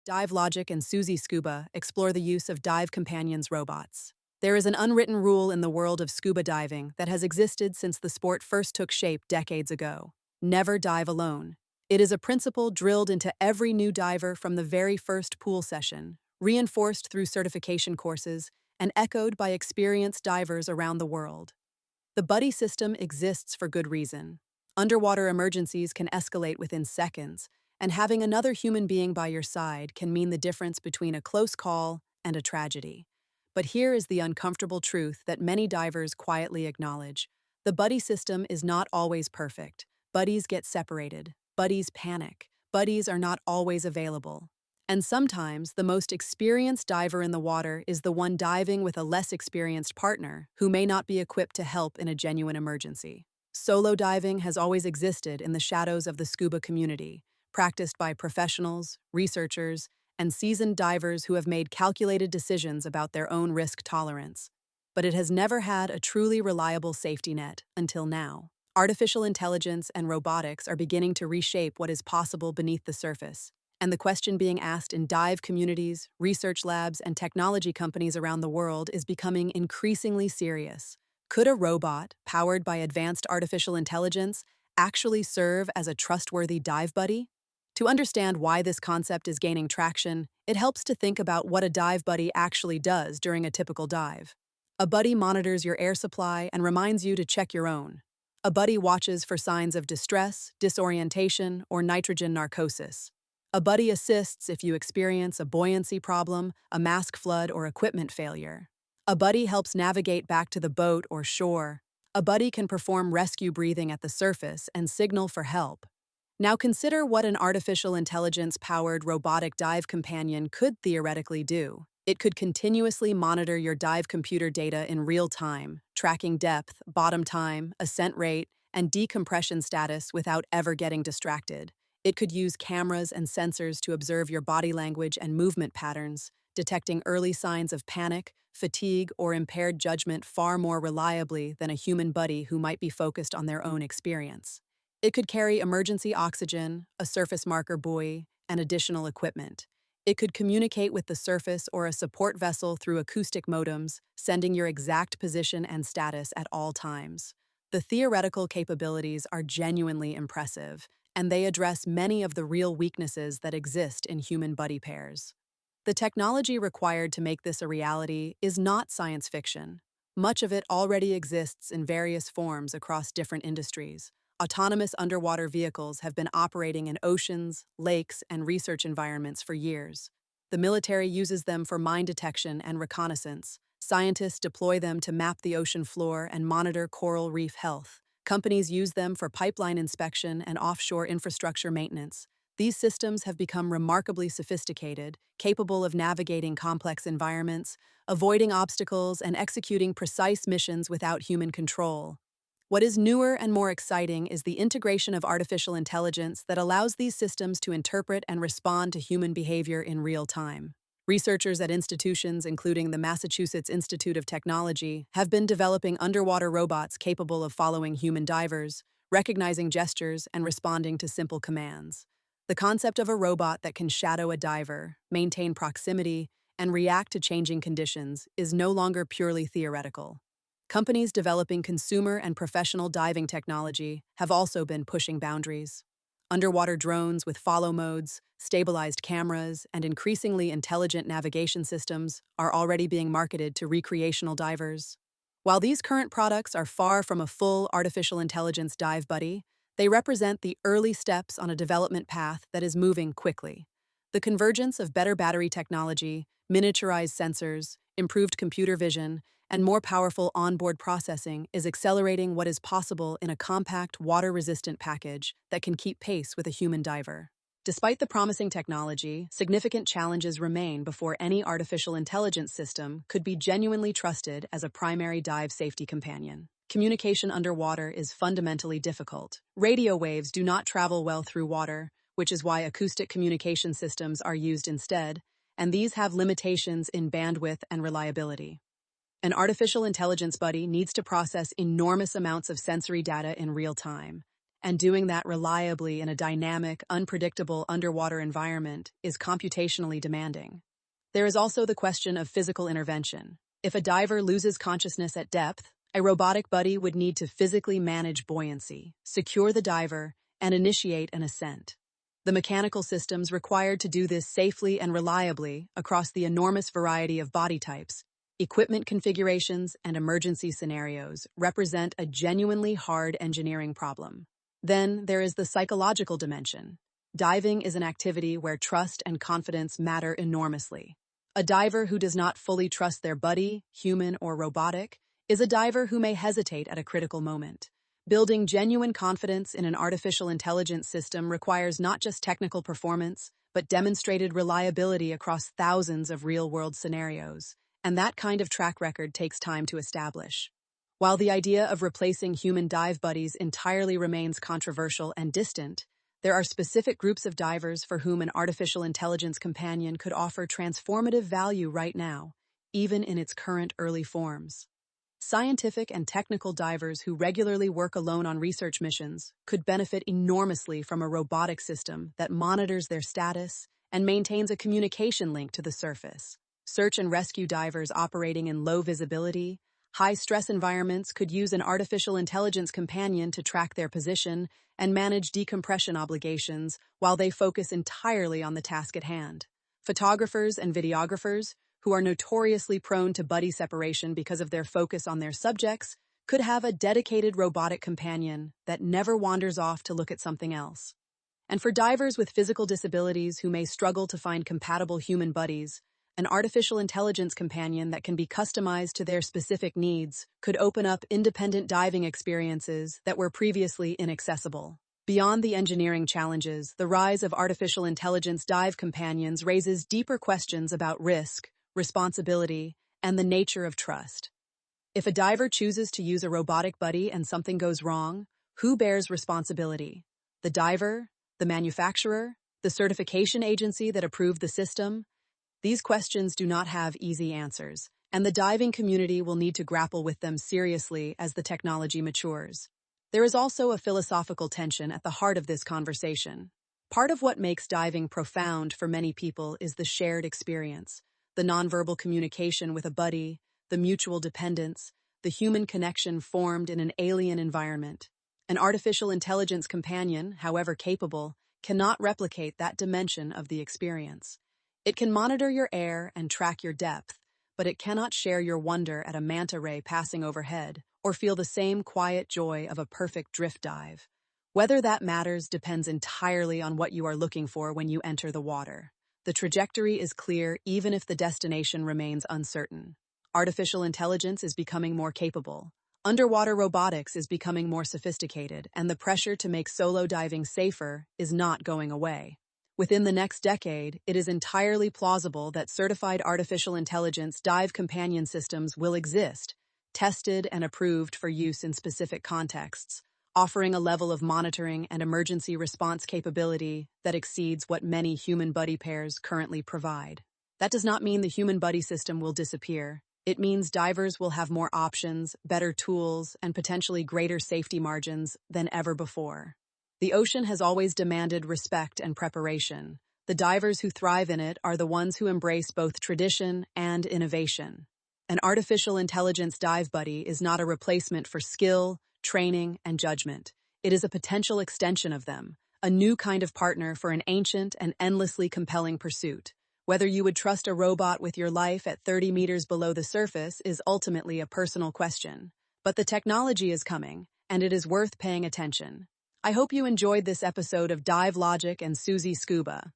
Dive Logic and Suzi Scuba explore the use of dive companions robots. There is an unwritten rule in the world of scuba diving that has existed since the sport first took shape decades ago. Never dive alone. It is a principle drilled into every new diver from the very first pool session, reinforced through certification courses, and echoed by experienced divers around the world. The buddy system exists for good reason. Underwater emergencies can escalate within seconds, and having another human being by your side can mean the difference between a close call and a tragedy. But here is the uncomfortable truth that many divers quietly acknowledge. The buddy system is not always perfect. Buddies get separated. Buddies panic. Buddies are not always available. And sometimes the most experienced diver in the water is the one diving with a less experienced partner who may not be equipped to help in a genuine emergency. Solo diving has always existed in the shadows of the scuba community, practiced by professionals, researchers, and seasoned divers who have made calculated decisions about their own risk tolerance. But it has never had a truly reliable safety net until now. Artificial intelligence and robotics are beginning to reshape what is possible beneath the surface. And the question being asked in dive communities, research labs, and technology companies around the world is becoming increasingly serious. Could a robot, powered by advanced artificial intelligence, actually serve as a trustworthy dive buddy? To understand why this concept is gaining traction, it helps to think about what a dive buddy actually does during a typical dive. A buddy monitors your air supply and reminds you to check your own. A buddy watches for signs of distress, disorientation, or nitrogen narcosis. A buddy assists if you experience a buoyancy problem, a mask flood, or equipment failure. A buddy helps navigate back to the boat or shore. A buddy can perform rescue breathing at the surface and signal for help. Now consider what an artificial intelligence-powered robotic dive companion could theoretically do. It could continuously monitor your dive computer data in real time, tracking depth, bottom time, ascent rate, and decompression status without ever getting distracted. It could use cameras and sensors to observe your body language and movement patterns, detecting early signs of panic, fatigue, or impaired judgment far more reliably than a human buddy who might be focused on their own experience. It could carry emergency oxygen, a surface marker buoy, and additional equipment. It could communicate with the surface or a support vessel through acoustic modems, sending your exact position and status at all times. The theoretical capabilities are genuinely impressive, and they address many of the real weaknesses that exist in human buddy pairs. The technology required to make this a reality is not science fiction. Much of it already exists in various forms across different industries. Autonomous underwater vehicles have been operating in oceans, lakes, and research environments for years. The military uses them for mine detection and reconnaissance. Scientists deploy them to map the ocean floor and monitor coral reef health. Companies use them for pipeline inspection and offshore infrastructure maintenance. These systems have become remarkably sophisticated, capable of navigating complex environments, avoiding obstacles, and executing precise missions without human control. What is newer and more exciting is the integration of artificial intelligence that allows these systems to interpret and respond to human behavior in real time. Researchers at institutions including the Massachusetts Institute of Technology have been developing underwater robots capable of following human divers, recognizing gestures, and responding to simple commands. The concept of a robot that can shadow a diver, maintain proximity, and react to changing conditions is no longer purely theoretical. Companies developing consumer and professional diving technology have also been pushing boundaries. Underwater drones with follow modes, stabilized cameras, and increasingly intelligent navigation systems are already being marketed to recreational divers. While these current products are far from a full artificial intelligence dive buddy, they represent the early steps on a development path that is moving quickly. The convergence of better battery technology, miniaturized sensors, improved computer vision, and more powerful onboard processing is accelerating what is possible in a compact, water-resistant package that can keep pace with a human diver. Despite the promising technology, significant challenges remain before any artificial intelligence system could be genuinely trusted as a primary dive safety companion. Communication underwater is fundamentally difficult. Radio waves do not travel well through water, which is why acoustic communication systems are used instead, and these have limitations in bandwidth and reliability. An artificial intelligence buddy needs to process enormous amounts of sensory data in real time, and doing that reliably in a dynamic, unpredictable underwater environment is computationally demanding. There is also the question of physical intervention. If a diver loses consciousness at depth, a robotic buddy would need to physically manage buoyancy, secure the diver, and initiate an ascent. The mechanical systems required to do this safely and reliably across the enormous variety of body types, equipment configurations, and emergency scenarios represent a genuinely hard engineering problem. Then there is the psychological dimension. Diving is an activity where trust and confidence matter enormously. A diver who does not fully trust their buddy, human or robotic, is a diver who may hesitate at a critical moment. Building genuine confidence in an artificial intelligence system requires not just technical performance, but demonstrated reliability across thousands of real-world scenarios, and that kind of track record takes time to establish. While the idea of replacing human dive buddies entirely remains controversial and distant, there are specific groups of divers for whom an artificial intelligence companion could offer transformative value right now, even in its current early forms. Scientific and technical divers who regularly work alone on research missions could benefit enormously from a robotic system that monitors their status and maintains a communication link to the surface. Search and rescue divers operating in low visibility, high-stress environments could use an artificial intelligence companion to track their position and manage decompression obligations while they focus entirely on the task at hand. Photographers and videographers, who are notoriously prone to buddy separation because of their focus on their subjects, could have a dedicated robotic companion that never wanders off to look at something else. And for divers with physical disabilities who may struggle to find compatible human buddies, an artificial intelligence companion that can be customized to their specific needs could open up independent diving experiences that were previously inaccessible. Beyond the engineering challenges, the rise of artificial intelligence dive companions raises deeper questions about risk, responsibility, and the nature of trust. If a diver chooses to use a robotic buddy and something goes wrong, who bears responsibility? The diver? The manufacturer? The certification agency that approved the system? These questions do not have easy answers, and the diving community will need to grapple with them seriously as the technology matures. There is also a philosophical tension at the heart of this conversation. Part of what makes diving profound for many people is the shared experience, the nonverbal communication with a buddy, the mutual dependence, the human connection formed in an alien environment. An artificial intelligence companion, however capable, cannot replicate that dimension of the experience. It can monitor your air and track your depth, but it cannot share your wonder at a manta ray passing overhead or feel the same quiet joy of a perfect drift dive. Whether that matters depends entirely on what you are looking for when you enter the water. The trajectory is clear even if the destination remains uncertain. Artificial intelligence is becoming more capable. Underwater robotics is becoming more sophisticated, and the pressure to make solo diving safer is not going away. Within the next decade, it is entirely plausible that certified artificial intelligence dive companion systems will exist, tested and approved for use in specific contexts, offering a level of monitoring and emergency response capability that exceeds what many human buddy pairs currently provide. That does not mean the human buddy system will disappear. It means divers will have more options, better tools, and potentially greater safety margins than ever before. The ocean has always demanded respect and preparation. The divers who thrive in it are the ones who embrace both tradition and innovation. An artificial intelligence dive buddy is not a replacement for skill, training, and judgment. It is a potential extension of them, a new kind of partner for an ancient and endlessly compelling pursuit. Whether you would trust a robot with your life at 30 meters below the surface is ultimately a personal question. But the technology is coming, and it is worth paying attention. I hope you enjoyed this episode of Dive Logic and Suzi Scuba.